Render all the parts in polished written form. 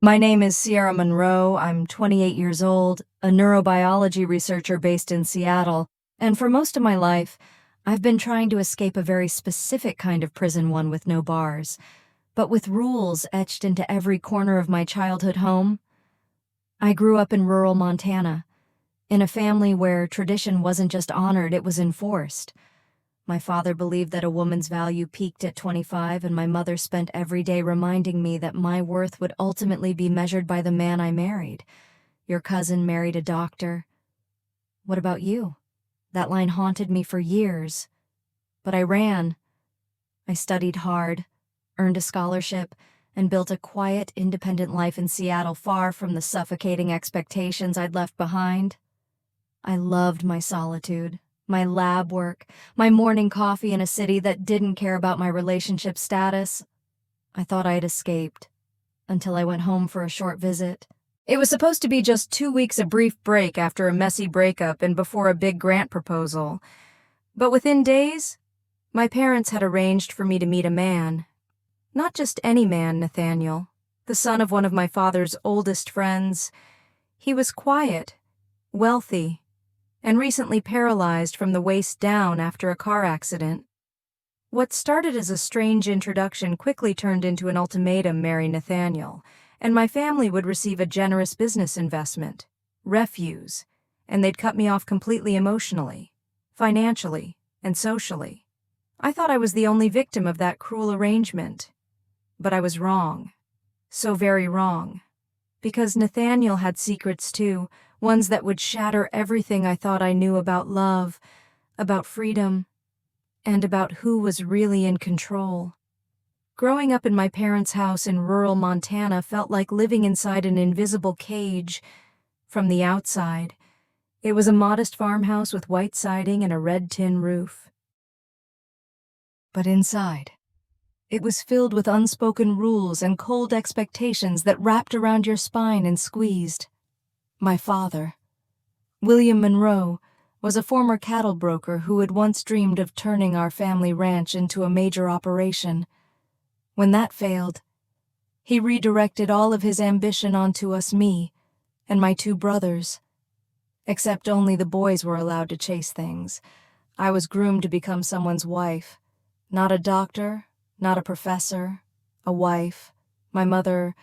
My name is Sierra Monroe. I'm 28 years old, a neurobiology researcher based in Seattle, and for most of my life, I've been trying to escape a very specific kind of prison, one with no bars, but with rules etched into every corner of my childhood home. I grew up in rural Montana, in a family where tradition wasn't just honored, it was enforced. My father believed that a woman's value peaked at 25, and my mother spent every day reminding me that my worth would ultimately be measured by the man I married. Your cousin married a doctor. What about you? That line haunted me for years. But I ran. I studied hard, earned a scholarship, and built a quiet, independent life in Seattle, far from the suffocating expectations I'd left behind. I loved my solitude, my lab work, my morning coffee in a city that didn't care about my relationship status. I thought I had escaped, until I went home for a short visit. It was supposed to be just 2 weeks of brief break after a messy breakup and before a big grant proposal. But within days, my parents had arranged for me to meet a man. Not just any man, Nathaniel, the son of one of my father's oldest friends. He was quiet, wealthy, and recently paralyzed from the waist down after a car accident. What started as a strange introduction quickly turned into an ultimatum: marry Nathaniel, and my family would receive a generous business investment, refuse, and they'd cut me off completely emotionally, financially, and socially. I thought I was the only victim of that cruel arrangement. But I was wrong. So very wrong. Because Nathaniel had secrets too, ones that would shatter everything I thought I knew about love, about freedom, and about who was really in control. Growing up in my parents' house in rural Montana felt like living inside an invisible cage. From the outside, it was a modest farmhouse with white siding and a red tin roof. But inside, it was filled with unspoken rules and cold expectations that wrapped around your spine and squeezed. My father, William Monroe, was a former cattle broker who had once dreamed of turning our family ranch into a major operation. When that failed, he redirected all of his ambition onto us, me, and my 2 brothers. Except only the boys were allowed to chase things. I was groomed to become someone's wife. Not a doctor, not a professor, a wife. My mother,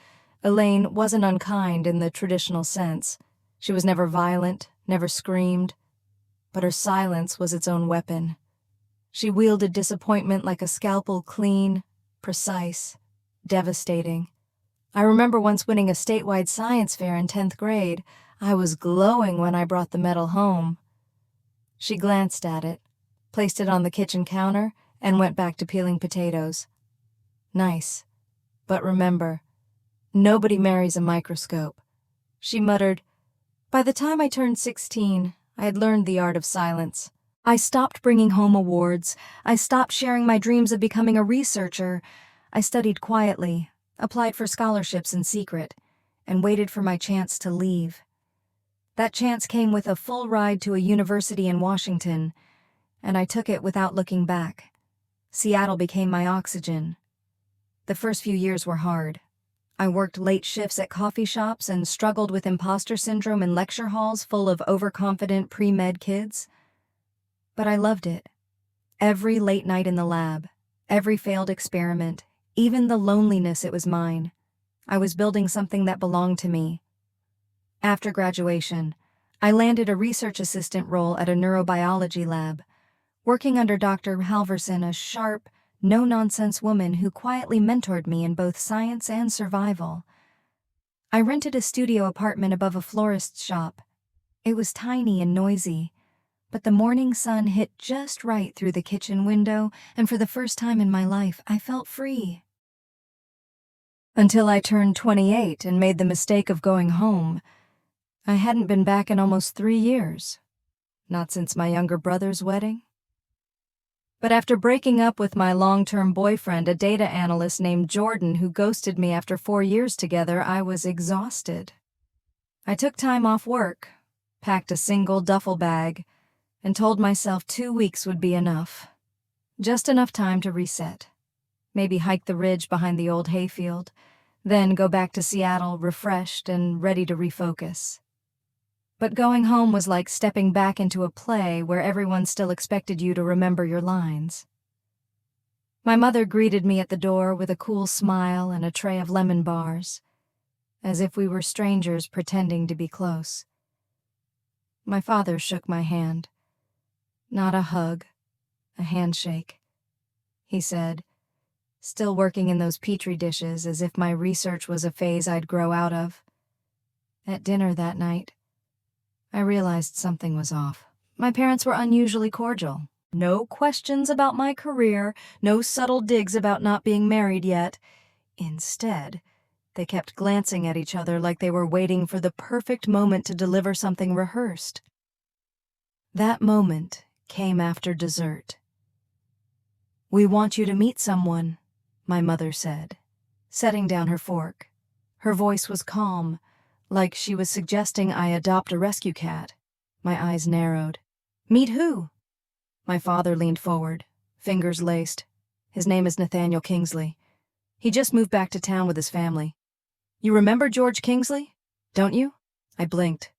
Elaine, wasn't unkind in the traditional sense. She was never violent, never screamed, but her silence was its own weapon. She wielded disappointment like a scalpel, clean, precise, devastating. I remember once winning a statewide science fair in 10th grade. I was glowing when I brought the medal home. She glanced at it, placed it on the kitchen counter, and went back to peeling potatoes. Nice, but remember, nobody marries a microscope. She muttered. By the time I turned 16, I had learned the art of silence. I stopped bringing home awards. I stopped sharing my dreams of becoming a researcher. I studied quietly, applied for scholarships in secret, and waited for my chance to leave. That chance came with a full ride to a university in Washington, and I took it without looking back. Seattle became my oxygen. The first few years were hard. I worked late shifts at coffee shops and struggled with imposter syndrome in lecture halls full of overconfident pre-med kids. But I loved it. Every late night in the lab, every failed experiment, even the loneliness, it was mine. I was building something that belonged to me. After graduation, I landed a research assistant role at a neurobiology lab, working under Dr. Halverson, a sharp, no-nonsense woman who quietly mentored me in both science and survival. I rented a studio apartment above a florist's shop. It was tiny and noisy, but the morning sun hit just right through the kitchen window, and for the first time in my life, I felt free. Until I turned 28 and made the mistake of going home. I hadn't been back in almost 3 years. Not since my younger brother's wedding. But after breaking up with my long-term boyfriend, a data analyst named Jordan who ghosted me after 4 years together, I was exhausted. I took time off work, packed a single duffel bag, and told myself 2 weeks would be enough. Just enough time to reset. Maybe hike the ridge behind the old hayfield. then go back to Seattle refreshed and ready to refocus. But going home was like stepping back into a play where everyone still expected you to remember your lines. My mother greeted me at the door with a cool smile and a tray of lemon bars, as if we were strangers pretending to be close. My father shook my hand. Not a hug, a handshake. He said, still working in those petri dishes as if my research was a phase I'd grow out of. At dinner that night, I realized something was off. My parents were unusually cordial. No questions about my career, no subtle digs about not being married yet. Instead, they kept glancing at each other like they were waiting for the perfect moment to deliver something rehearsed. That moment came after dessert. "We want you to meet someone," my mother said, setting down her fork. Her voice was calm, like she was suggesting I adopt a rescue cat. My eyes narrowed. "Meet who?" My father leaned forward, fingers laced. "His name is Nathaniel Kingsley. He just moved back to town with his family. You remember George Kingsley, don't you?" I blinked.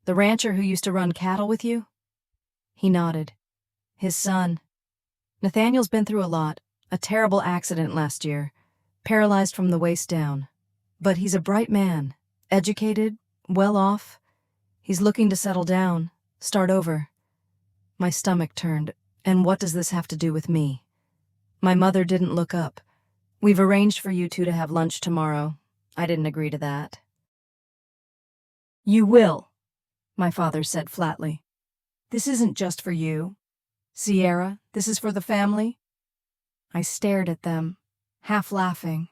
"The rancher who used to run cattle with you?" He nodded. "His son. Nathaniel's been through a lot. A terrible accident last year. Paralyzed from the waist down. But he's a bright man. Educated, well off. He's looking to settle down, start over." My stomach turned. And what does this have to do with me? My mother didn't look up. "We've arranged for you two to have lunch tomorrow." I didn't agree to that. "You will," my father said flatly. "This isn't just for you. Sierra, this is for the family." I stared at them, half laughing.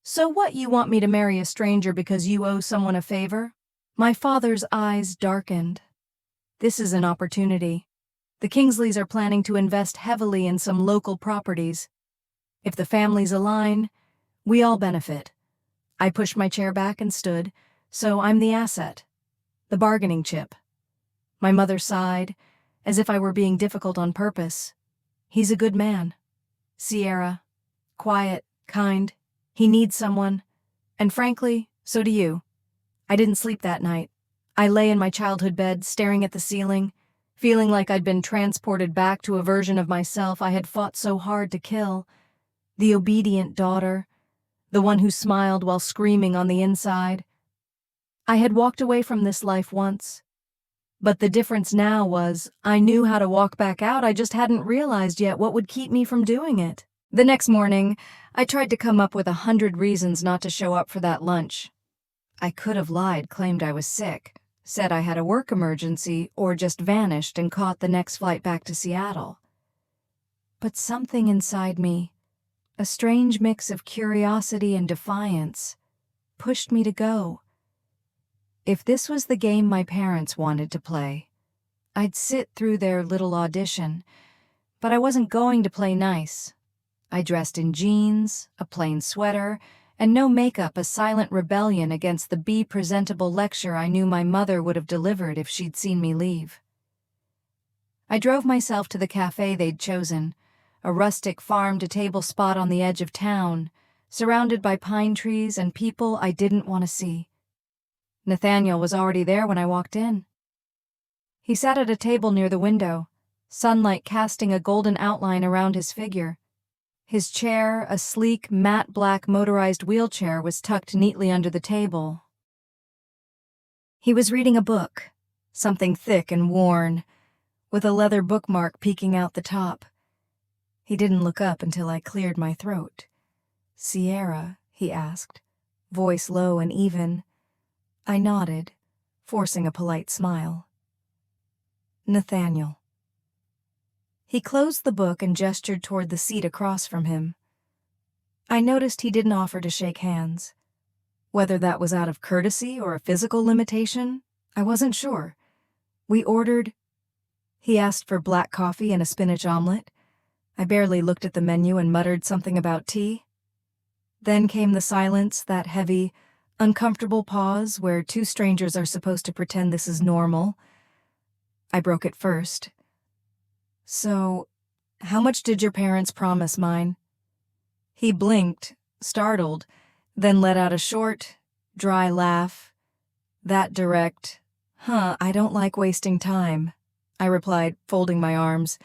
"So what, you want me to marry a stranger because you owe someone a favor?" My father's eyes darkened. "This is an opportunity. The Kingsleys are planning to invest heavily in some local properties. If the families align, we all benefit." I pushed my chair back and stood, "So I'm the asset, the bargaining chip." My mother sighed, as if I were being difficult on purpose. "He's a good man. Sierra. Quiet, kind. He needs someone. And frankly, so do you." I didn't sleep that night. I lay in my childhood bed, staring at the ceiling, feeling like I'd been transported back to a version of myself I had fought so hard to kill. The obedient daughter, the one who smiled while screaming on the inside. I had walked away from this life once. But the difference now was I knew how to walk back out. I just hadn't realized yet what would keep me from doing it. The next morning, I tried to come up with 100 reasons not to show up for that lunch. I could have lied, claimed I was sick, said I had a work emergency, or just vanished and caught the next flight back to Seattle. But something inside me, a strange mix of curiosity and defiance, pushed me to go. If this was the game my parents wanted to play, I'd sit through their little audition, but I wasn't going to play nice. I dressed in jeans, a plain sweater, and no makeup, a silent rebellion against the be-presentable lecture I knew my mother would have delivered if she'd seen me leave. I drove myself to the cafe they'd chosen, a rustic farm-to-table spot on the edge of town, surrounded by pine trees and people I didn't want to see. Nathaniel was already there when I walked in. He sat at a table near the window, sunlight casting a golden outline around his figure. His chair, a sleek, matte black motorized wheelchair, was tucked neatly under the table. He was reading a book, something thick and worn, with a leather bookmark peeking out the top. He didn't look up until I cleared my throat. "Sierra?" he asked, voice low and even. I nodded, forcing a polite smile. "Nathaniel." He closed the book and gestured toward the seat across from him. I noticed he didn't offer to shake hands. Whether that was out of courtesy or a physical limitation, I wasn't sure. We ordered. He asked for black coffee and a spinach omelet. I barely looked at the menu and muttered something about tea. Then came the silence, that heavy, uncomfortable pause where two strangers are supposed to pretend this is normal. I broke it first. "So, how much did your parents promise mine?" He blinked, startled, then let out a short, dry laugh. That direct, I don't like wasting time, I replied, folding my arms.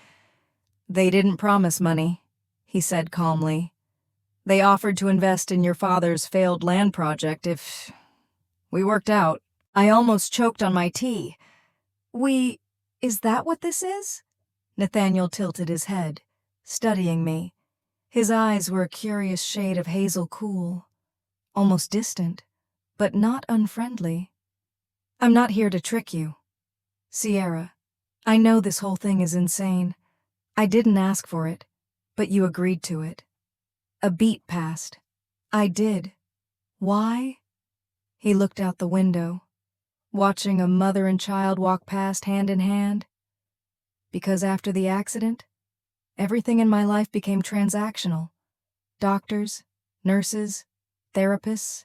They didn't promise money, he said calmly. They offered to invest in your father's failed land project if we worked out. I almost choked on my tea. Is that what this is? Nathaniel tilted his head, studying me. His eyes were a curious shade of hazel cool, almost distant, but not unfriendly. I'm not here to trick you. Sierra, I know this whole thing is insane. I didn't ask for it, but you agreed to it. A beat passed. I did. Why? He looked out the window, watching a mother and child walk past hand in hand. Because after the accident, everything in my life became transactional. Doctors, nurses, therapists,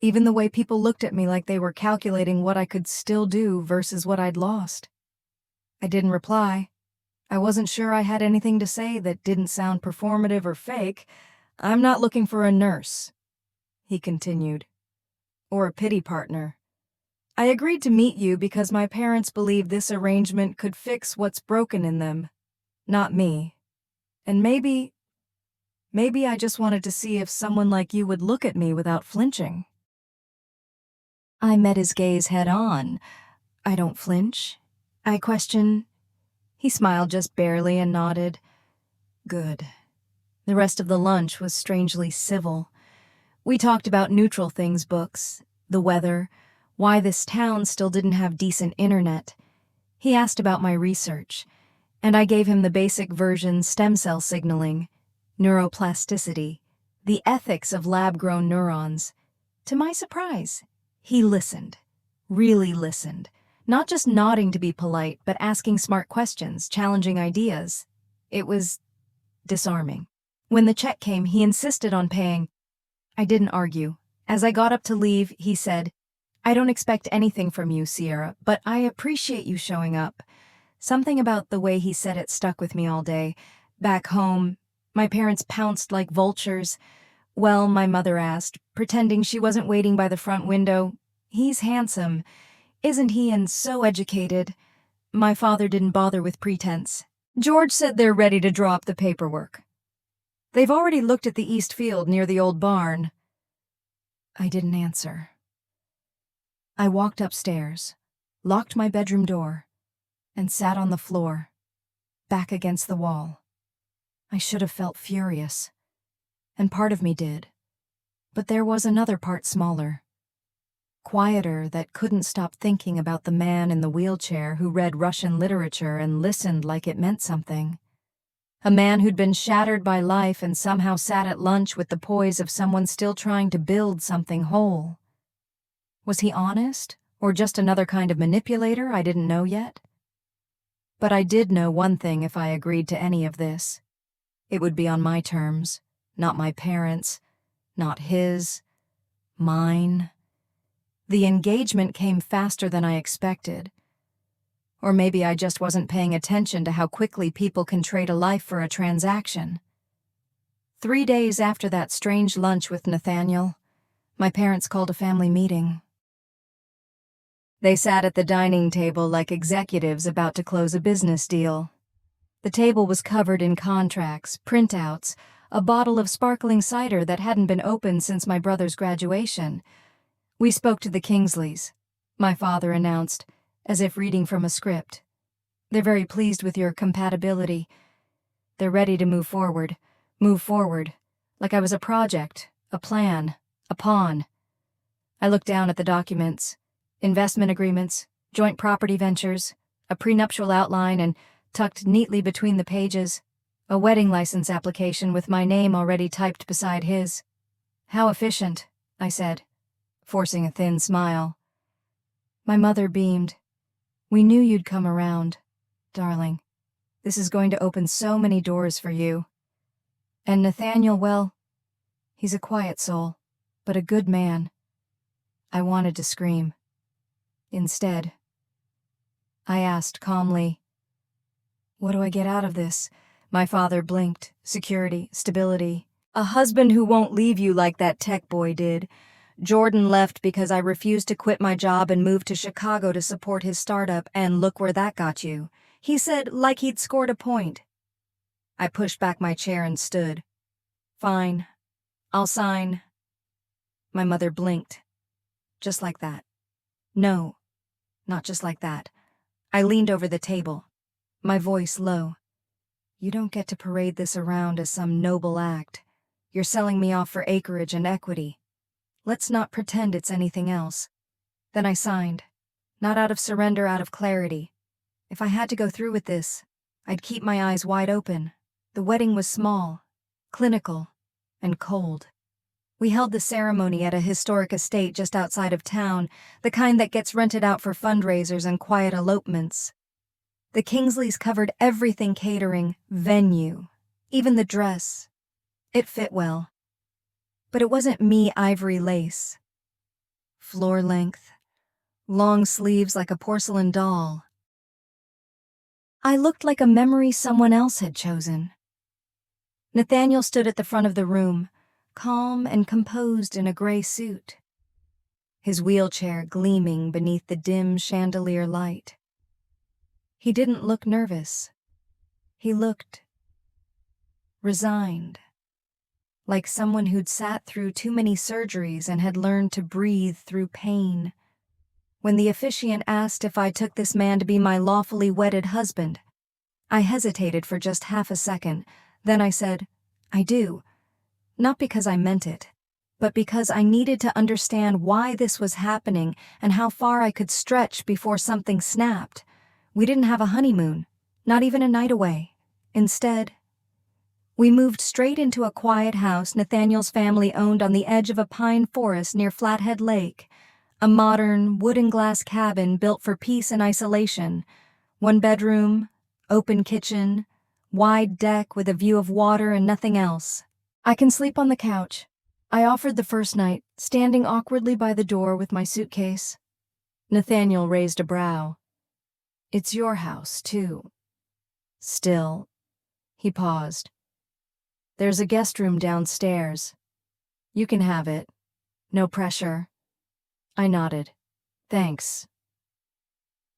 even the way people looked at me like they were calculating what I could still do versus what I'd lost. I didn't reply. I wasn't sure I had anything to say that didn't sound performative or fake. I'm not looking for a nurse, he continued, or a pity partner. I agreed to meet you because my parents believed this arrangement could fix what's broken in them, not me. And maybe I just wanted to see if someone like you would look at me without flinching. I met his gaze head on. I don't flinch. I question. He smiled just barely and nodded. Good. The rest of the lunch was strangely civil. We talked about neutral things books, the weather, why this town still didn't have decent internet. He asked about my research, and I gave him the basic version: stem cell signaling, neuroplasticity, the ethics of lab-grown neurons. To my surprise, he listened, really listened, not just nodding to be polite, but asking smart questions, challenging ideas. It was disarming. When the check came, he insisted on paying. I didn't argue. As I got up to leave, he said, I don't expect anything from you, Sierra, but I appreciate you showing up. Something about the way he said it stuck with me all day. Back home, my parents pounced like vultures. Well, my mother asked, pretending she wasn't waiting by the front window. He's handsome, isn't he, and so educated. My father didn't bother with pretense. George said they're ready to draw up the paperwork. They've already looked at the east field near the old barn. I didn't answer. I walked upstairs, locked my bedroom door, and sat on the floor, back against the wall. I should have felt furious, and part of me did. But there was another part smaller, quieter, that couldn't stop thinking about the man in the wheelchair who read Russian literature and listened like it meant something. A man who'd been shattered by life and somehow sat at lunch with the poise of someone still trying to build something whole. Was he honest, or just another kind of manipulator I didn't know yet? But I did know one thing: if I agreed to any of this, it would be on my terms, not my parents', not his, mine. The engagement came faster than I expected. Or maybe I just wasn't paying attention to how quickly people can trade a life for a transaction. 3 days after that strange lunch with Nathaniel, my parents called a family meeting. They sat at the dining table like executives about to close a business deal. The table was covered in contracts, printouts, a bottle of sparkling cider that hadn't been opened since my brother's graduation. We spoke to the Kingsleys, my father announced, as if reading from a script. They're very pleased with your compatibility. They're ready to move forward, like I was a project, a plan, a pawn. I looked down at the documents, investment agreements, joint property ventures, a prenuptial outline, and tucked neatly between the pages, a wedding license application with my name already typed beside his. How efficient, I said, forcing a thin smile. My mother beamed. We knew you'd come around, darling. This is going to open so many doors for you. And Nathaniel, well, he's a quiet soul, but a good man. I wanted to scream. Instead, I asked calmly, what do I get out of this? My father blinked. Security, stability. A husband who won't leave you like that tech boy did. Jordan left because I refused to quit my job and moved to Chicago to support his startup, and look where that got you. He said, like he'd scored a point. I pushed back my chair and stood. Fine. I'll sign. My mother blinked. Just like that. No, not just like that. I leaned over the table, my voice low. You don't get to parade this around as some noble act. You're selling me off for acreage and equity. Let's not pretend it's anything else. Then I signed. Not out of surrender, out of clarity. If I had to go through with this, I'd keep my eyes wide open. The wedding was small, clinical, and cold. We held the ceremony at a historic estate just outside of town, the kind that gets rented out for fundraisers and quiet elopements. The Kingsleys covered everything: catering, venue, even the dress. It fit well. But it wasn't me ivory lace. Floor length, long sleeves like a porcelain doll. I looked like a memory someone else had chosen. Nathaniel stood at the front of the room, calm and composed in a gray suit, his wheelchair gleaming beneath the dim chandelier light. He didn't look nervous. He looked resigned, like someone who'd sat through too many surgeries and had learned to breathe through pain. When the officiant asked if I took this man to be my lawfully wedded husband, I hesitated for just half a second. Then I said, I do. Not because I meant it, but because I needed to understand why this was happening and how far I could stretch before something snapped. We didn't have a honeymoon, not even a night away. Instead, we moved straight into a quiet house Nathaniel's family owned on the edge of a pine forest near Flathead Lake, a modern wood and glass cabin built for peace and isolation. 1 bedroom, open kitchen, wide deck with a view of water and nothing else. I can sleep on the couch, I offered the first night, standing awkwardly by the door with my suitcase. Nathaniel raised a brow. It's your house, too. Still, he paused. There's a guest room downstairs. You can have it. No pressure. I nodded. Thanks.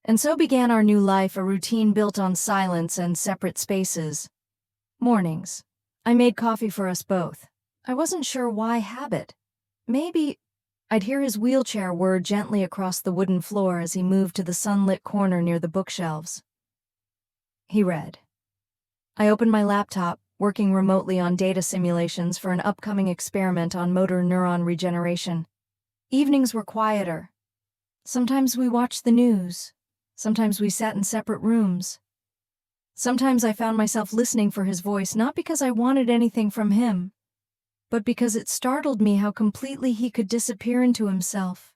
And so began our new life, a routine built on silence and separate spaces. Mornings. I made coffee for us both. I wasn't sure why habit. Maybe I'd hear his wheelchair whir gently across the wooden floor as he moved to the sunlit corner near the bookshelves. He read. I opened my laptop, working remotely on data simulations for an upcoming experiment on motor neuron regeneration. Evenings were quieter. Sometimes we watched the news. Sometimes we sat in separate rooms. Sometimes I found myself listening for his voice, not because I wanted anything from him, but because it startled me how completely he could disappear into himself.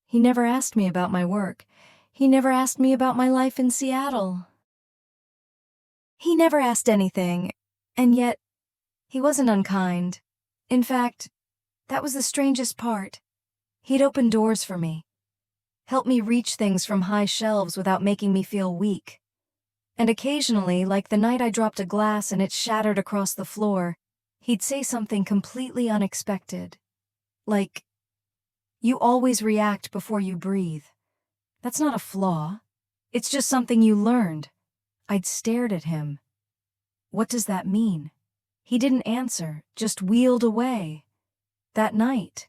He never asked me about my work. He never asked me about my life in Seattle. He never asked anything, and yet he wasn't unkind. In fact, that was the strangest part. He'd open doors for me, help me reach things from high shelves without making me feel weak. And occasionally, like the night I dropped a glass and it shattered across the floor, he'd say something completely unexpected. Like, you always react before you breathe. That's not a flaw. It's just something you learned. I'd stared at him. What does that mean? He didn't answer, just wheeled away. That night,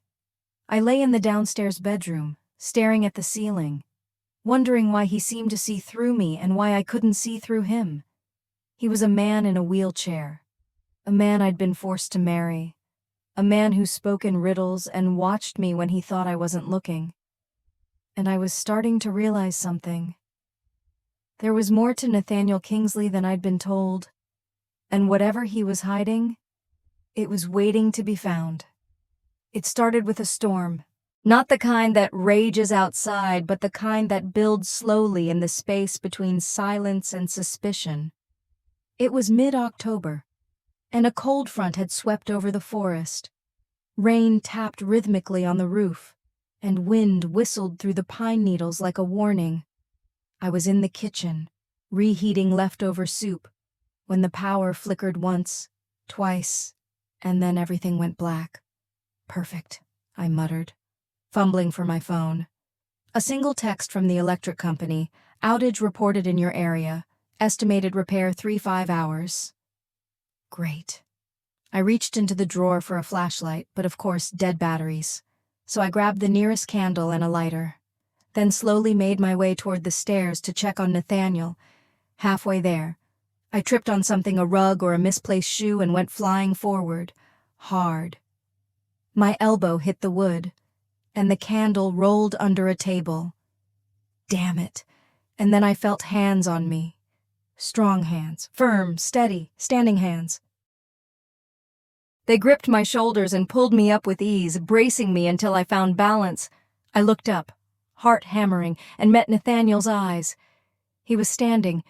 I lay in the downstairs bedroom, staring at the ceiling, wondering why he seemed to see through me and why I couldn't see through him. He was a man in a wheelchair, a man I'd been forced to marry, a man who spoke in riddles and watched me when he thought I wasn't looking. And I was starting to realize something. There was more to Nathaniel Kingsley than I'd been told, and whatever he was hiding, it was waiting to be found. It started with a storm. Not the kind that rages outside, but the kind that builds slowly in the space between silence and suspicion. It was mid-October, and a cold front had swept over the forest. Rain tapped rhythmically on the roof, and wind whistled through the pine needles like a warning. I was in the kitchen, reheating leftover soup, when the power flickered once, twice, And then everything went black. Perfect, I muttered, fumbling for my phone. A single text from the electric company. Outage reported in your area. Estimated repair 3-5 hours. Great. I reached into the drawer for a flashlight, but of course, dead batteries. So I grabbed the nearest candle and a lighter, then slowly made my way toward the stairs to check on Nathaniel. Halfway there, I tripped on something, a rug or a misplaced shoe, and went flying forward, hard. My elbow hit the wood, and the candle rolled under a table. Damn it. And then I felt hands on me. Strong hands, firm, steady, standing hands. They gripped my shoulders and pulled me up with ease, bracing me until I found balance. I looked up, heart hammering, and met Nathaniel's eyes. He was standing,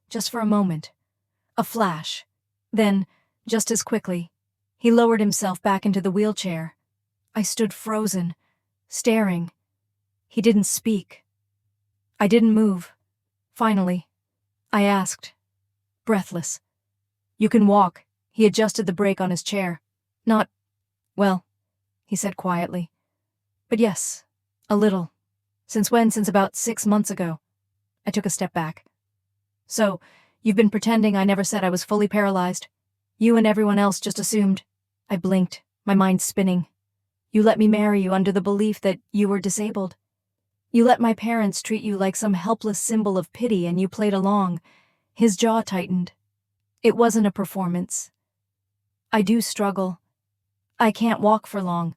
just for a moment. A flash. Then, just as quickly, he lowered himself back into the wheelchair. I stood frozen, staring. He didn't speak. I didn't move. Finally, I asked, breathless. "You can walk." He adjusted the brake on his chair. "Not, well," he said quietly. "But yes, a little. Since when? Since about 6 months ago." I took a step back. "So, you've been pretending I never said I was fully paralyzed? You and everyone else just assumed." I blinked, my mind spinning. "You let me marry you under the belief that you were disabled. You let my parents treat you like some helpless symbol of pity, and you played along." His jaw tightened. "It wasn't a performance. I do struggle. I can't walk for long.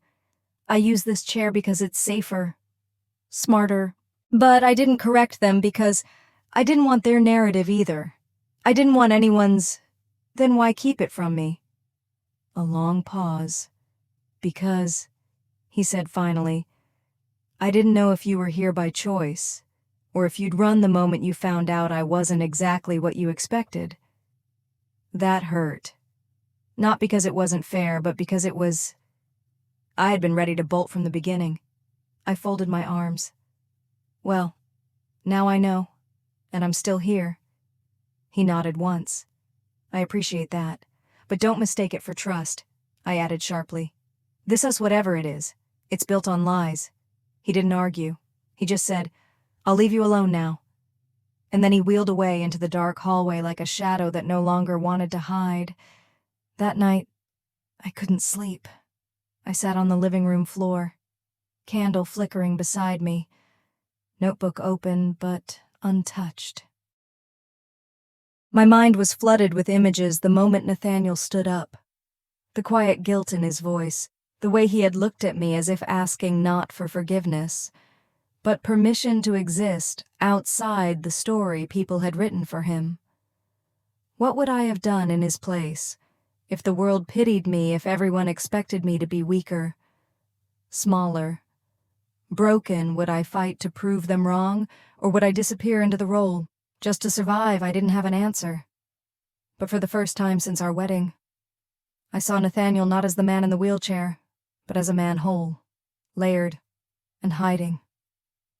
I use this chair because it's safer, smarter. But I didn't correct them because I didn't want their narrative either. I didn't want anyone's. Then why keep it from me?" A long pause. "Because," he said finally, "I didn't know if you were here by choice, or if you'd run the moment you found out I wasn't exactly what you expected." That hurt. Not because it wasn't fair, but because it was... I had been ready to bolt from the beginning. I folded my arms. "Well, now I know, and I'm still here." He nodded once. "I appreciate that, but don't mistake it for trust," I added sharply. "This is whatever it is. It's built on lies." He didn't argue. He just said, "I'll leave you alone now." And then he wheeled away into the dark hallway like a shadow that no longer wanted to hide. That night, I couldn't sleep. I sat on the living room floor, candle flickering beside me, notebook open but untouched. My mind was flooded with images the moment Nathaniel stood up. The quiet guilt in his voice, the way he had looked at me as if asking not for forgiveness, but permission to exist outside the story people had written for him. What would I have done in his place? If the world pitied me, if everyone expected me to be weaker, smaller, broken, would I fight to prove them wrong, or would I disappear into the role? Just to survive, I didn't have an answer. But for the first time since our wedding, I saw Nathaniel not as the man in the wheelchair, but as a man whole, layered, and hiding,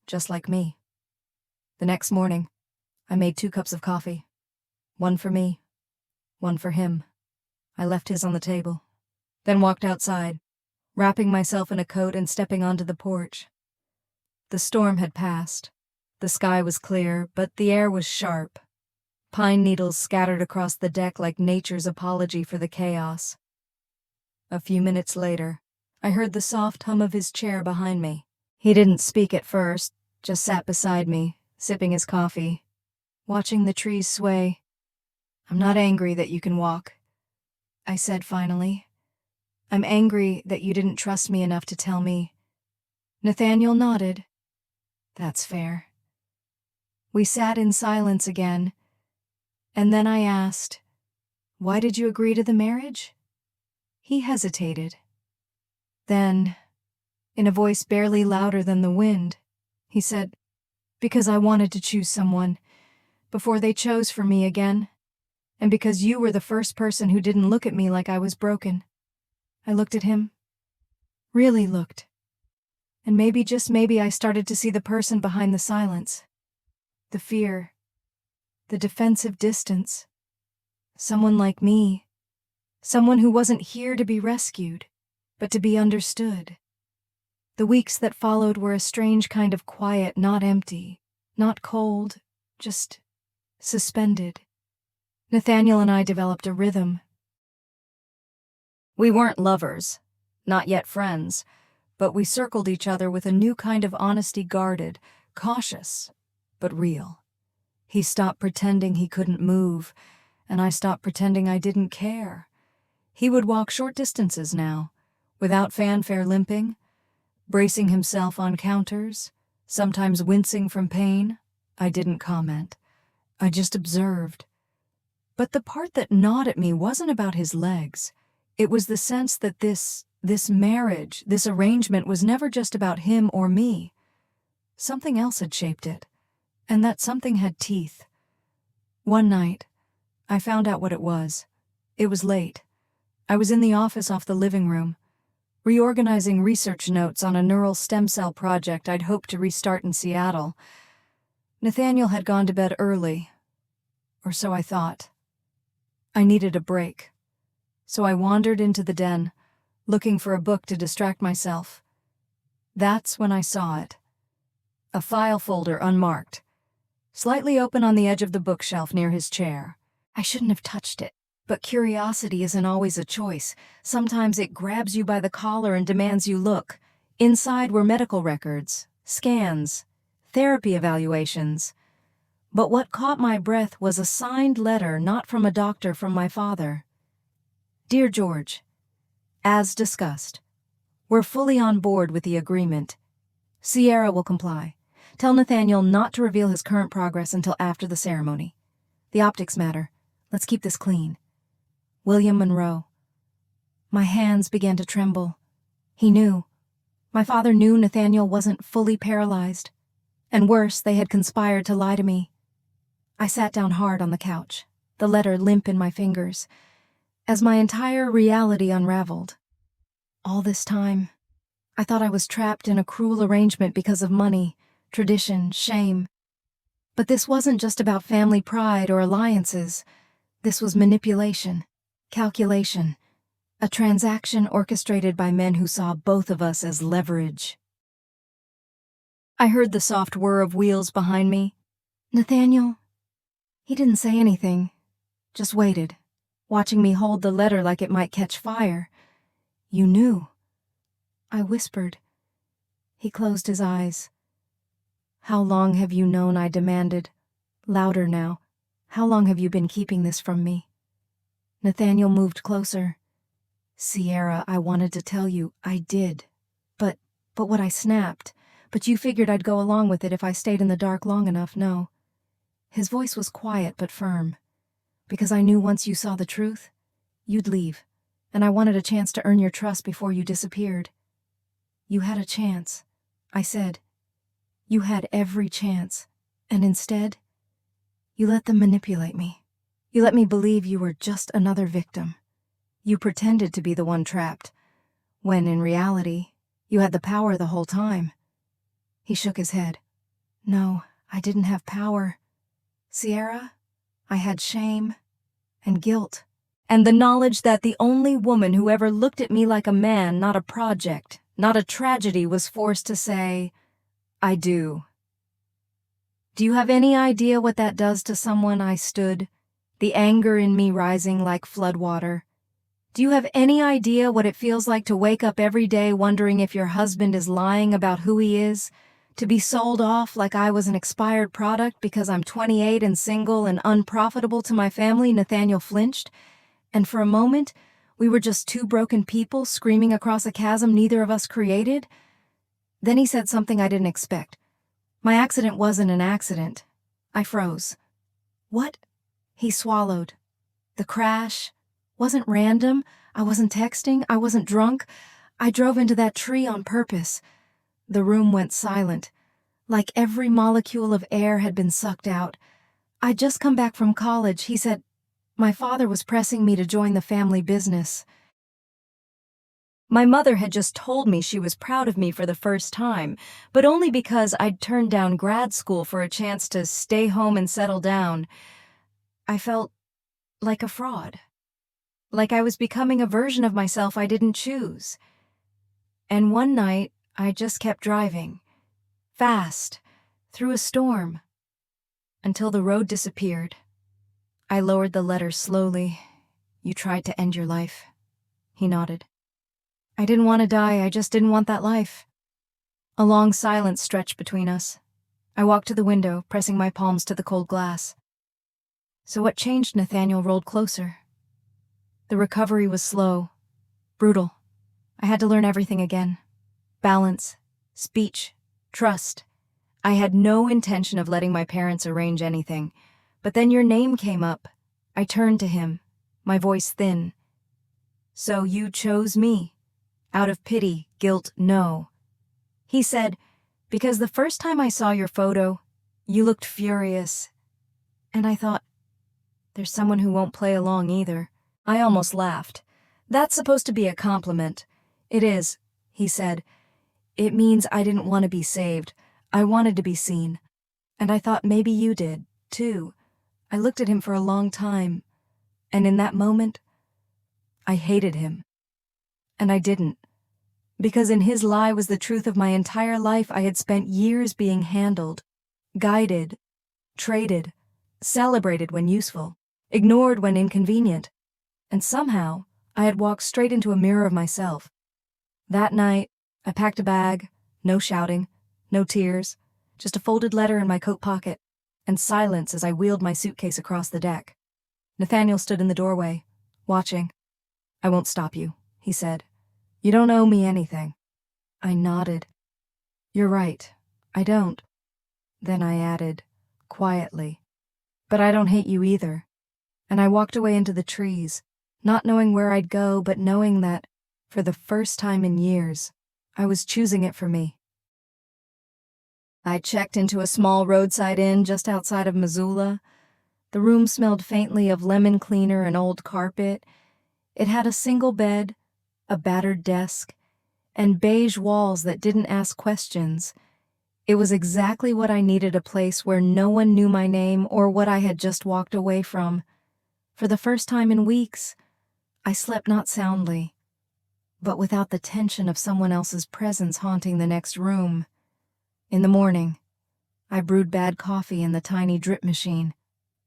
just like me. The next morning, I made 2 cups of coffee. One for me, one for him. I left his on the table, then walked outside, wrapping myself in a coat and stepping onto the porch. The storm had passed. The sky was clear, but the air was sharp. Pine needles scattered across the deck like nature's apology for the chaos. A few minutes later, I heard the soft hum of his chair behind me. He didn't speak at first, just sat beside me, sipping his coffee, watching the trees sway. "I'm not angry that you can walk," I said finally. "I'm angry that you didn't trust me enough to tell me." Nathaniel nodded. "That's fair." We sat in silence again, and then I asked, "Why did you agree to the marriage?" He hesitated. Then, in a voice barely louder than the wind, he said, "Because I wanted to choose someone before they chose for me again. And because you were the first person who didn't look at me like I was broken." I looked at him. Really looked. And maybe, just maybe, I started to see the person behind the silence. The fear. The defensive distance. Someone like me. Someone who wasn't here to be rescued, but to be understood. The weeks that followed were a strange kind of quiet, not empty, not cold, just suspended. Nathaniel and I developed a rhythm. We weren't lovers, not yet friends, but we circled each other with a new kind of honesty, guarded, cautious, but real. He stopped pretending he couldn't move, and I stopped pretending I didn't care. He would walk short distances now, without fanfare, limping, bracing himself on counters, sometimes wincing from pain. I didn't comment. I just observed. But the part that gnawed at me wasn't about his legs. It was the sense that this marriage, this arrangement was never just about him or me. Something else had shaped it, and that something had teeth. One night, I found out what it was. It was late. I was in the office off the living room, reorganizing research notes on a neural stem cell project I'd hoped to restart in Seattle. Nathaniel had gone to bed early, or so I thought. I needed a break, so I wandered into the den, looking for a book to distract myself. That's when I saw it. A file folder unmarked, slightly open on the edge of the bookshelf near his chair. I shouldn't have touched it, but curiosity isn't always a choice. Sometimes it grabs you by the collar and demands you look. Inside were medical records, scans, therapy evaluations. But what caught my breath was a signed letter, not from a doctor, from my father. Dear George, as discussed, we're fully on board with the agreement. Sierra will comply. Tell Nathaniel not to reveal his current progress until after the ceremony. The optics matter. Let's keep this clean. William Monroe. My hands began to tremble. He knew. My father knew Nathaniel wasn't fully paralyzed. And worse, they had conspired to lie to me. I sat down hard on the couch, the letter limp in my fingers, as my entire reality unraveled. All this time, I thought I was trapped in a cruel arrangement because of money, tradition, shame. But this wasn't just about family pride or alliances. This was manipulation, calculation, a transaction orchestrated by men who saw both of us as leverage. I heard the soft whir of wheels behind me. Nathaniel? He didn't say anything, just waited, watching me hold the letter like it might catch fire. You knew. I whispered. He closed his eyes. How long have you known? I demanded, louder now. How long have you been keeping this from me? Nathaniel moved closer. Sierra, I wanted to tell you, I did. But what I snapped. But you figured I'd go along with it if I stayed in the dark long enough, no. His voice was quiet but firm. Because I knew once you saw the truth, you'd leave. And I wanted a chance to earn your trust before you disappeared. You had a chance, I said. You had every chance. And instead, you let them manipulate me. You let me believe you were just another victim. You pretended to be the one trapped, when in reality, you had the power the whole time. He shook his head. No, I didn't have power. Sierra, I had shame and guilt, and the knowledge that the only woman who ever looked at me like a man, not a project, not a tragedy, was forced to say, I do. Do you have any idea what that does to someone? I stood, the anger in me rising like floodwater. Do you have any idea what it feels like to wake up every day wondering if your husband is lying about who he is? To be sold off like I was an expired product because I'm 28 and single and unprofitable to my family? Nathaniel flinched, and for a moment, we were just two broken people screaming across a chasm neither of us created. Then he said something I didn't expect. My accident wasn't an accident. I froze. What? He swallowed. The crash wasn't random. I wasn't texting. I wasn't drunk. I drove into that tree on purpose. The room went silent, like every molecule of air had been sucked out. I'd just come back from college. He said, my father was pressing me to join the family business. My mother had just told me she was proud of me for the first time, but only because I'd turned down grad school for a chance to stay home and settle down. I felt like a fraud. like I was becoming a version of myself I didn't choose. And one night, I just kept driving, fast, through a storm, until the road disappeared. I lowered the letter slowly. "You tried to end your life." He nodded. "I didn't want to die, I just didn't want that life." A long silence stretched between us. I walked to the window, pressing my palms to the cold glass. "So what changed?" Nathaniel rolled closer. "The recovery was slow, brutal. I had to learn everything again. Balance, speech, trust. I had no intention of letting my parents arrange anything. But then your name came up. I turned to him, my voice thin. 'So you chose me?' Out of pity, guilt, no." He said, "Because the first time I saw your photo, you looked furious." And I thought, there's someone who won't play along either. I almost laughed. "That's supposed to be a compliment." "It is," he said. "It means I didn't want to be saved. I wanted to be seen. And I thought maybe you did, too." I looked at him for a long time, and in that moment, I hated him. And I didn't. Because in his lie was the truth of my entire life. I had spent years being handled, guided, traded, celebrated when useful, ignored when inconvenient. And somehow, I had walked straight into a mirror of myself. That night, I packed a bag, no shouting, no tears, just a folded letter in my coat pocket, and silence as I wheeled my suitcase across the deck. Nathaniel stood in the doorway, watching. "I won't stop you," he said. "You don't owe me anything." I nodded. "You're right, I don't." Then I added, quietly, "But I don't hate you either." And I walked away into the trees, not knowing where I'd go, but knowing that, for the first time in years, I was choosing it for me. I checked into a small roadside inn just outside of Missoula. The room smelled faintly of lemon cleaner and old carpet. It had a single bed, a battered desk, and beige walls that didn't ask questions. It was exactly what I needed, a place where no one knew my name or what I had just walked away from. For the first time in weeks, I slept not soundly, but without the tension of someone else's presence haunting the next room. In the morning, I brewed bad coffee in the tiny drip machine,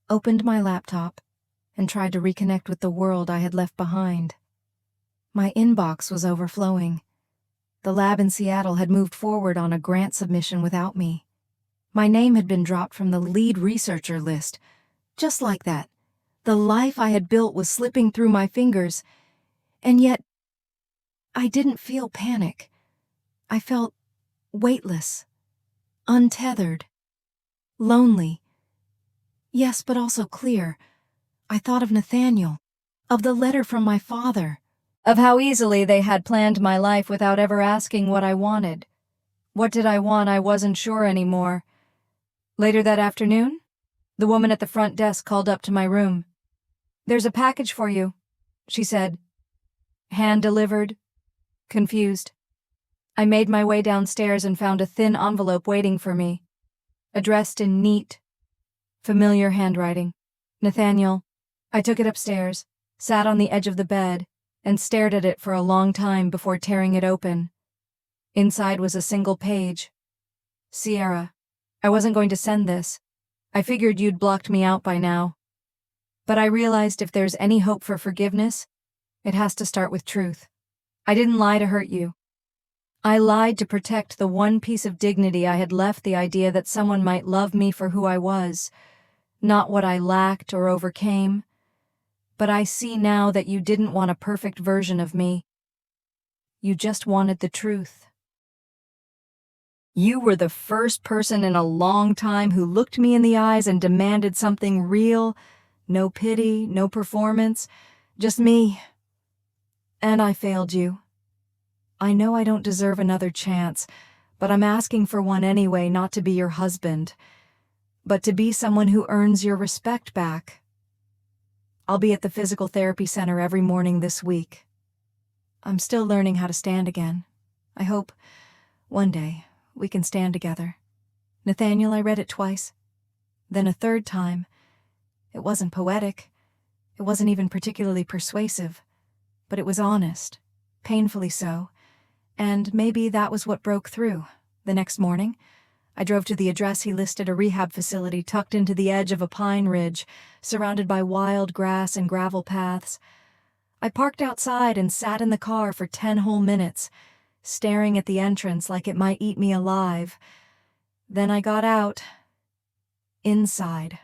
opened my laptop, and tried to reconnect with the world I had left behind. My inbox was overflowing. The lab in Seattle had moved forward on a grant submission without me. My name had been dropped from the lead researcher list. Just like that, the life I had built was slipping through my fingers, and yet I didn't feel panic. I felt weightless, untethered, lonely. Yes, but also clear. I thought of Nathaniel, of the letter from my father, of how easily they had planned my life without ever asking what I wanted. What did I want? I wasn't sure anymore. Later that afternoon, the woman at the front desk called up to my room. "There's a package for you," she said. Hand-delivered, confused. I made my way downstairs and found a thin envelope waiting for me, addressed in neat, familiar handwriting. "Nathaniel." I took it upstairs, sat on the edge of the bed, and stared at it for a long time before tearing it open. Inside was a single page. "Sierra, I wasn't going to send this. I figured you'd blocked me out by now. But I realized if there's any hope for forgiveness, it has to start with truth. I didn't lie to hurt you. I lied to protect the one piece of dignity I had left, the idea that someone might love me for who I was, not what I lacked or overcame. But I see now that you didn't want a perfect version of me. You just wanted the truth. You were the first person in a long time who looked me in the eyes and demanded something real. No pity, no performance, just me. And I failed you. I know I don't deserve another chance, but I'm asking for one anyway, not to be your husband, but to be someone who earns your respect back. I'll be at the physical therapy center every morning this week. I'm still learning how to stand again. I hope one day we can stand together. Nathaniel, I read it twice. Then a third time. It wasn't poetic. It wasn't even particularly persuasive, but it was honest, painfully so, and maybe that was what broke through. The next morning, I drove to the address he listed, a rehab facility tucked into the edge of a pine ridge, surrounded by wild grass and gravel paths. I parked outside and sat in the car for 10 whole minutes, staring at the entrance like it might eat me alive. Then I got out. Inside.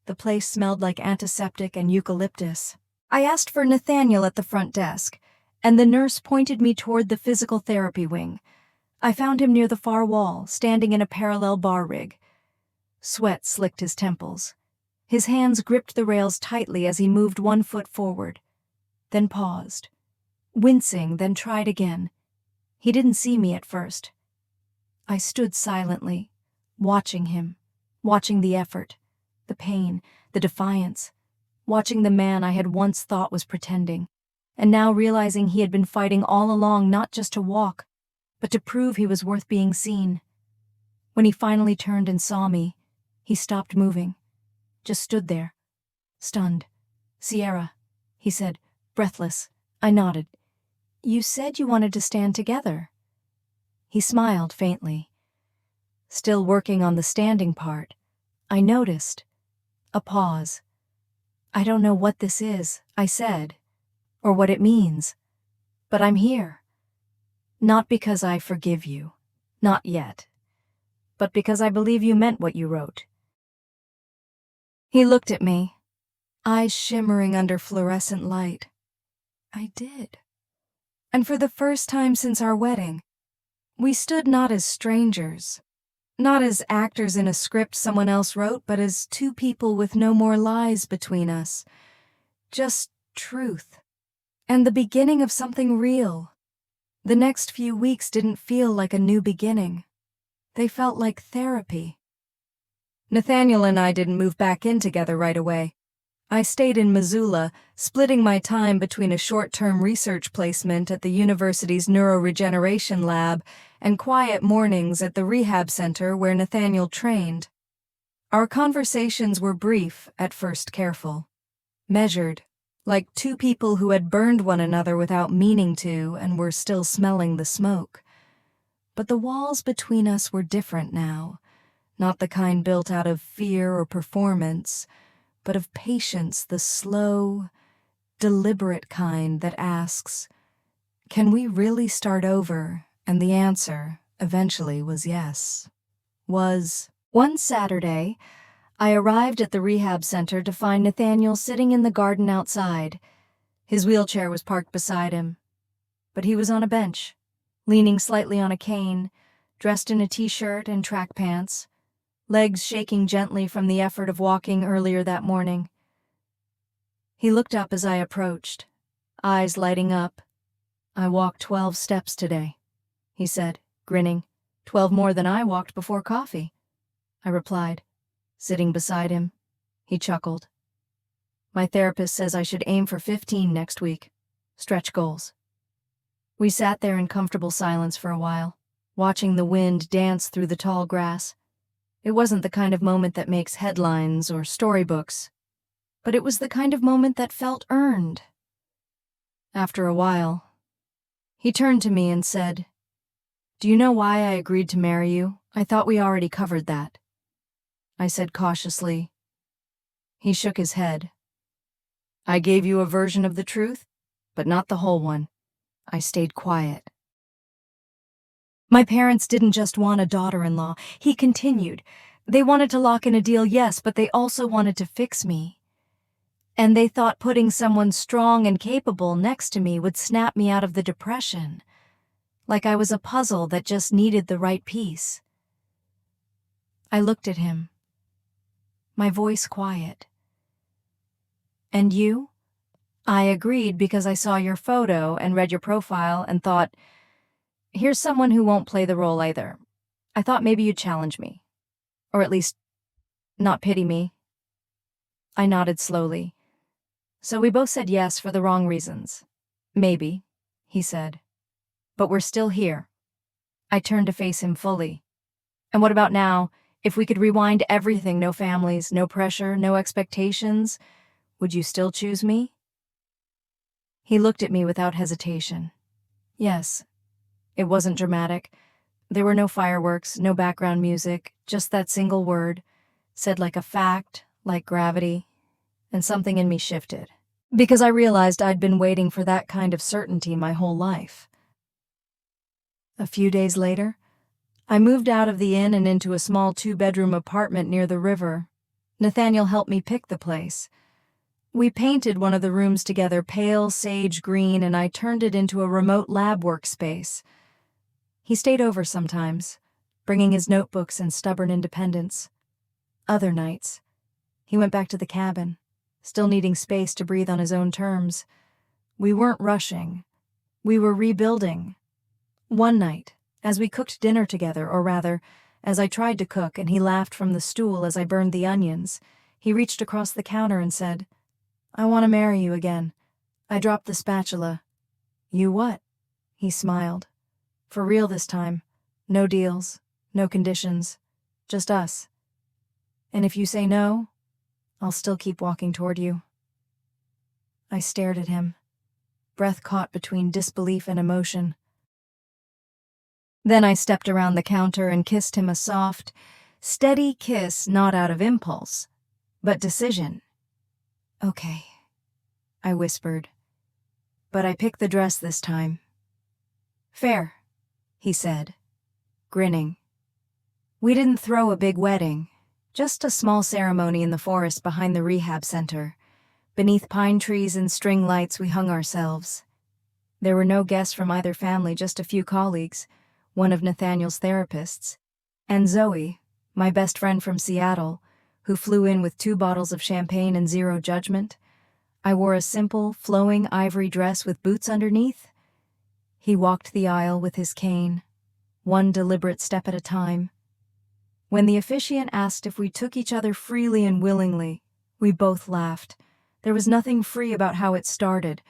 The place smelled like antiseptic and eucalyptus. I asked for Nathaniel at the front desk, and the nurse pointed me toward the physical therapy wing. I found him near the far wall, standing in a parallel bar rig. Sweat slicked his temples. His hands gripped the rails tightly as he moved one foot forward, then paused, wincing, then tried again. He didn't see me at first. I stood silently, watching him, watching the effort, the pain, the defiance, watching the man I had once thought was pretending, and now realizing he had been fighting all along not just to walk, but to prove he was worth being seen. When he finally turned and saw me, he stopped moving, just stood there, stunned. "Sierra," he said, breathless. I nodded. "You said you wanted to stand together." He smiled faintly. Still working on the standing part, I noticed a pause. "I don't know what this is," I said, "or what it means, but I'm here. Not because I forgive you, not yet, but because I believe you meant what you wrote." He looked at me, eyes shimmering under fluorescent light. I did. And for the first time since our wedding, we stood not as strangers, not as actors in a script someone else wrote, but as two people with no more lies between us. Just truth. And the beginning of something real. The next few weeks didn't feel like a new beginning. They felt like therapy. Nathaniel and I didn't move back in together right away. I stayed in Missoula, splitting my time between a short-term research placement at the university's neuroregeneration lab and quiet mornings at the rehab center where Nathaniel trained. Our conversations were brief, at first careful, measured, like two people who had burned one another without meaning to and were still smelling the smoke. But the walls between us were different now, not the kind built out of fear or performance, but of patience, the slow, deliberate kind that asks, "Can we really start over?" And the answer, eventually, was yes. One Saturday, I arrived at the rehab center to find Nathaniel sitting in the garden outside. His wheelchair was parked beside him, but he was on a bench, leaning slightly on a cane, dressed in a t-shirt and track pants, legs shaking gently from the effort of walking earlier that morning. He looked up as I approached, eyes lighting up. "I walked 12 steps today," he said, grinning. 12 more than I walked before coffee," I replied, sitting beside him. He chuckled. "My therapist says I should aim for 15 next week. Stretch goals." We sat there in comfortable silence for a while, watching the wind dance through the tall grass. It wasn't the kind of moment that makes headlines or storybooks, but it was the kind of moment that felt earned. After a while, he turned to me and said, "Do you know why I agreed to marry you? I thought we already covered that." I said cautiously. He shook his head. "I gave you a version of the truth, but not the whole one." I stayed quiet. "My parents didn't just want a daughter-in-law," he continued. "They wanted to lock in a deal, yes, but they also wanted to fix me. And they thought putting someone strong and capable next to me would snap me out of the depression, like I was a puzzle that just needed the right piece." I looked at him, my voice quiet. "And you?" I agreed because I saw your photo and read your profile and thought, here's someone who won't play the role either. I thought maybe you'd challenge me. Or at least, not pity me. I nodded slowly. "So we both said yes for the wrong reasons." "Maybe," he said. "But we're still here." I turned to face him fully. "And what about now? If we could rewind everything, no families, no pressure, no expectations, Would you still choose me? He looked at me without hesitation. Yes. It wasn't dramatic. There were no fireworks, no background music, just that single word, said like a fact, like gravity, and something in me shifted. Because I realized I'd been waiting for that kind of certainty my whole life. A few days later, I moved out of the inn and into a small 2-bedroom apartment near the river. Nathaniel helped me pick the place. We painted one of the rooms together pale sage green, and I turned it into a remote lab workspace. He stayed over sometimes, bringing his notebooks and stubborn independence. Other nights, he went back to the cabin, still needing space to breathe on his own terms. We weren't rushing. We were rebuilding. One night, as we cooked dinner together, or rather, as I tried to cook and he laughed from the stool as I burned the onions, he reached across the counter and said, "I want to marry you again." I dropped the spatula. "You what?" He smiled. "For real this time. No deals, no conditions, just us. And if you say no, I'll still keep walking toward you." I stared at him, breath caught between disbelief and emotion. Then I stepped around the counter and kissed him a soft, steady kiss, not out of impulse, but decision. "Okay," I whispered, "but I picked the dress this time." "Fair," he said, grinning. We didn't throw a big wedding, just a small ceremony in the forest behind the rehab center. Beneath pine trees and string lights, we hung ourselves. There were no guests from either family, just a few colleagues, one of Nathaniel's therapists, and Zoe, my best friend from Seattle, who flew in with 2 bottles of champagne and zero judgment. I wore a simple, flowing ivory dress with boots underneath. He walked the aisle with his cane, one deliberate step at a time. When the officiant asked if we took each other freely and willingly, we both laughed. There was nothing free about how it started,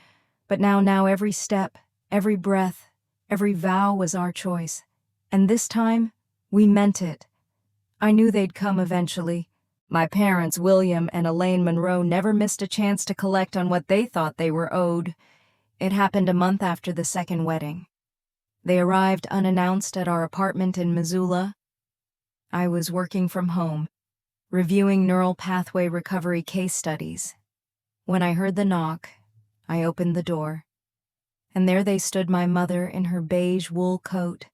but now every step, every breath, every vow was our choice. And this time, we meant it. I knew they'd come eventually. My parents, William and Elaine Monroe, never missed a chance to collect on what they thought they were owed. It happened a month after the second wedding. They arrived unannounced at our apartment in Missoula. I was working from home, reviewing neural pathway recovery case studies. When I heard the knock, I opened the door. And there they stood, my mother in her beige wool coat,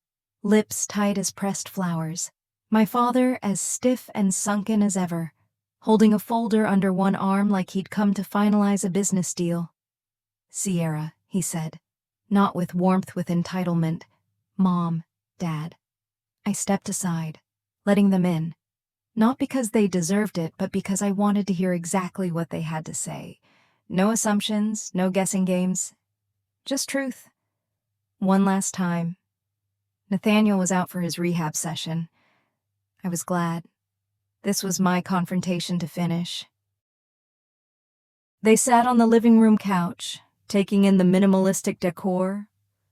lips tight as pressed flowers, my father as stiff and sunken as ever, holding a folder under one arm like he'd come to finalize a business deal. "Sierra," he said, not with warmth, with entitlement. "Mom, Dad." I stepped aside, letting them in, not because they deserved it, but because I wanted to hear exactly what they had to say. No assumptions, no guessing games, just truth. One last time. Nathaniel was out for his rehab session. I was glad. This was my confrontation to finish. They sat on the living room couch, taking in the minimalistic decor,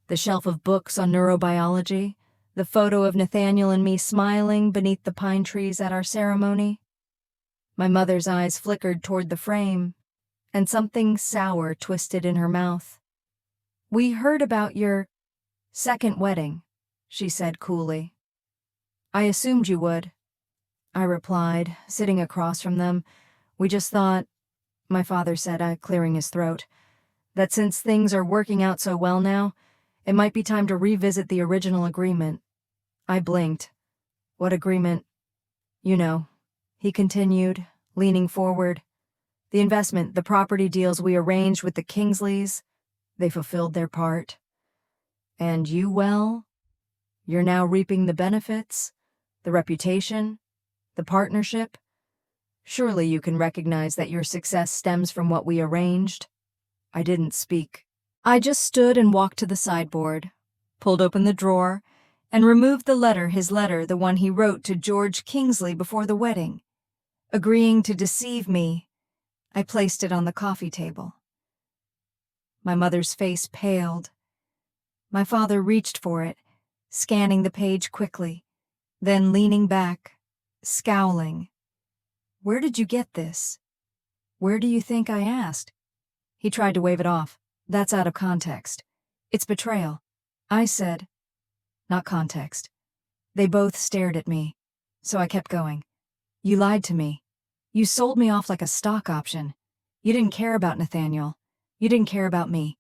the shelf of books on neurobiology, the photo of Nathaniel and me smiling beneath the pine trees at our ceremony. My mother's eyes flickered toward the frame, and something sour twisted in her mouth. "We heard about your second wedding," she said coolly. "I assumed you would," I replied, sitting across from them. "We just thought," my father said, clearing his throat, "that since things are working out so well now, it might be time to revisit the original agreement." I blinked. "What agreement?" "You know," he continued, leaning forward. "The investment, the property deals we arranged with the Kingsleys, they fulfilled their part. And you, well, you're now reaping the benefits, the reputation, the partnership. Surely you can recognize that your success stems from what we arranged." I didn't speak. I just stood and walked to the sideboard, pulled open the drawer, and removed the letter, his letter, the one he wrote to George Kingsley before the wedding. Agreeing to deceive me, I placed it on the coffee table. My mother's face paled. My father reached for it, scanning the page quickly, then leaning back, scowling. "Where did you get this?" "Where do you think?" I asked. He tried to wave it off. "That's out of context. It's betrayal." I said, "Not context." They both stared at me, so I kept going. "You lied to me. You sold me off like a stock option. You didn't care about Nathaniel. You didn't care about me.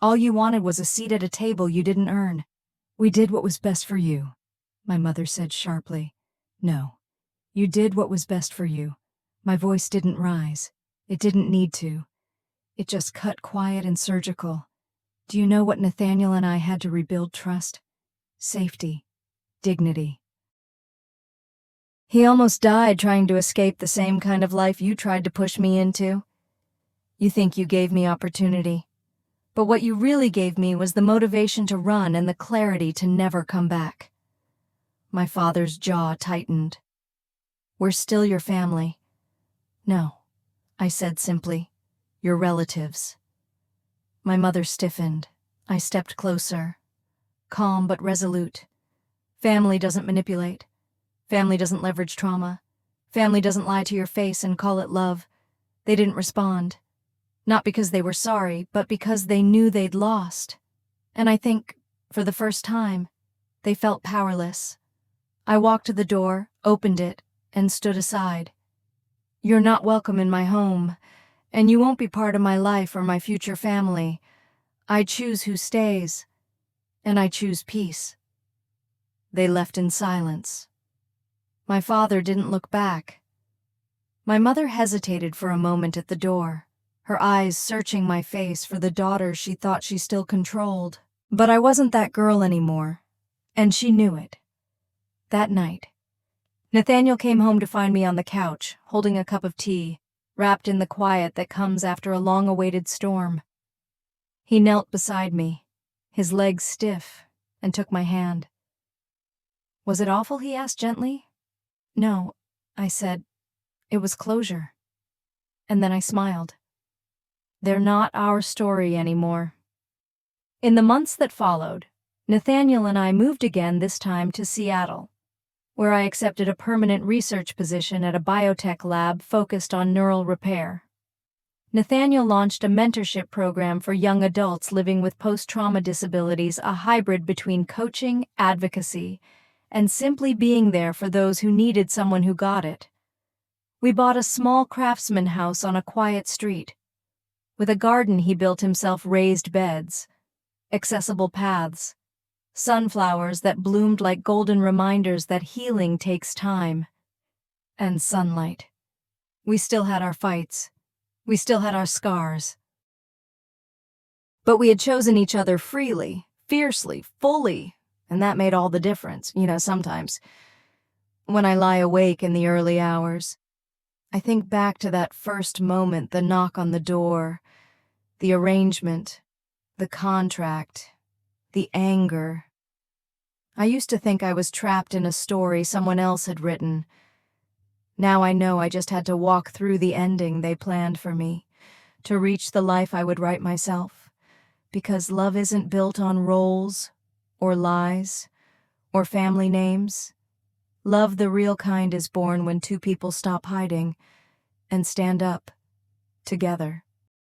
All you wanted was a seat at a table you didn't earn." "We did what was best for you," my mother said sharply. "No, you did what was best for you." My voice didn't rise. It didn't need to. It just cut quiet and surgical. "Do you know what Nathaniel and I had to rebuild trust? Safety. Dignity. He almost died trying to escape the same kind of life you tried to push me into. You think you gave me opportunity, but what you really gave me was the motivation to run and the clarity to never come back." My father's jaw tightened. "We're still your family." "No," I said simply. "Your relatives." My mother stiffened. I stepped closer, calm but resolute. "Family doesn't manipulate. Family doesn't leverage trauma. Family doesn't lie to your face and call it love." They didn't respond. Not because they were sorry, but because they knew they'd lost. And I think, for the first time, they felt powerless. I walked to the door, opened it, and stood aside. "You're not welcome in my home, and you won't be part of my life or my future family. I choose who stays, and I choose peace." They left in silence. My father didn't look back. My mother hesitated for a moment at the door, her eyes searching my face for the daughter she thought she still controlled. But I wasn't that girl anymore, and she knew it. That night, Nathaniel came home to find me on the couch, holding a cup of tea, wrapped in the quiet that comes after a long-awaited storm. He knelt beside me, his legs stiff, and took my hand. "Was it awful?" he asked gently. "No," I said. "It was closure." And then I smiled. "They're not our story anymore." In the months that followed, Nathaniel and I moved again, this time to Seattle, where I accepted a permanent research position at a biotech lab focused on neural repair. Nathaniel launched a mentorship program for young adults living with post-trauma disabilities, a hybrid between coaching, advocacy, and simply being there for those who needed someone who got it. We bought a small craftsman house on a quiet street. With a garden he built himself, raised beds, accessible paths, sunflowers that bloomed like golden reminders that healing takes time, and sunlight. We still had our fights. We still had our scars. But we had chosen each other freely, fiercely, fully, and that made all the difference. Sometimes, when I lie awake in the early hours, I think back to that first moment, the knock on the door, the arrangement, the contract, the anger. I used to think I was trapped in a story someone else had written. Now I know I just had to walk through the ending they planned for me, to reach the life I would write myself, because love isn't built on roles, or lies, or family names. Love, the real kind, is born when two people stop hiding and stand up together.